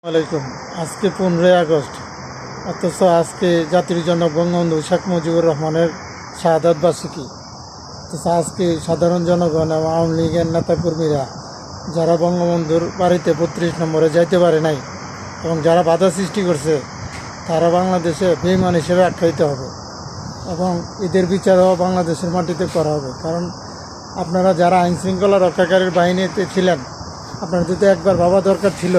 আলাইকুম। আজকে 15 আগস্ট, অথচ আজকে জাতির জনক বঙ্গবন্ধু শেখ মুজিবুর রহমানের শাহাদাত বার্ষিকী। অথচ আজকে সাধারণ জনগণ এবং আওয়ামী লীগের নেতাকর্মীরা যারা বঙ্গবন্ধুর বাড়িতে 32 নম্বরে যাইতে পারে নাই এবং যারা বাধা সৃষ্টি করছে, তারা বাংলাদেশে বেঈমান হিসেবে আখ্যায়িত হবে এবং এদের বিচারও বাংলাদেশের মাটিতে করা হবে। কারণ আপনারা যারা আইনশৃঙ্খলা রক্ষাকারীর বাহিনীতে ছিলেন, আপনাদের তো একবার ভাবা দরকার ছিল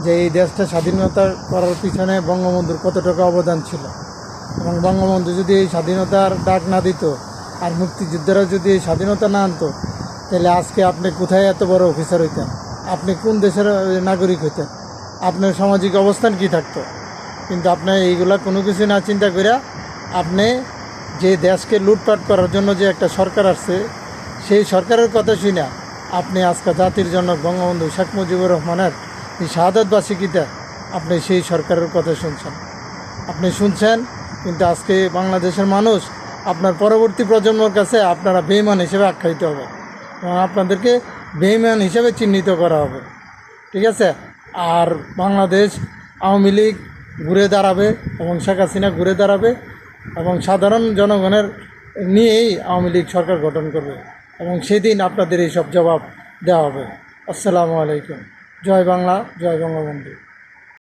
যে এই দেশটা স্বাধীনতা করার পিছনে বঙ্গবন্ধুর কত টাকা অবদান ছিল, এবং বঙ্গবন্ধু যদি এই স্বাধীনতার ডাক না দিত আর মুক্তিযোদ্ধারা যদি এই স্বাধীনতা না আনতো, তাহলে আজকে আপনি কোথায় এত বড় অফিসার হইতেন? আপনি কোন দেশের নাগরিক হইতেন? আপনার সামাজিক অবস্থান কি থাকতো? কিন্তু আপনি এইগুলা কোনো কিছু না চিন্তা করে আপনি যে দেশকে লুটপাট করার জন্য যে একটা সরকার আসছে, সেই সরকারের কথা শুনে আপনি আজকে জাতির জনক বঙ্গবন্ধু শেখ মুজিবুর রহমানের এই শাহাদাত বার্ষিকীতে আপনি সেই সরকারের কথা শুনছেন। কিন্তু আজকে বাংলাদেশের মানুষ আপনার পরবর্তী প্রজন্মের কাছে আপনারা বেঈমান হিসেবে আখ্যায়িত হবে এবং আপনাদেরকে বেঈমান হিসেবে চিহ্নিত করা হবে। ঠিক আছে? আর বাংলাদেশ আওয়ামী লীগ ঘুরে দাঁড়াবে এবং শেখ হাসিনা ঘুরে দাঁড়াবে এবং সাধারণ জনগণের নিয়েই আওয়ামী লীগ সরকার গঠন করবে এবং সেদিন আপনাদের এই সব জবাব দেওয়া হবে। আসসালামু আলাইকুম। জয় বাংলা, জয় বঙ্গবন্ধু।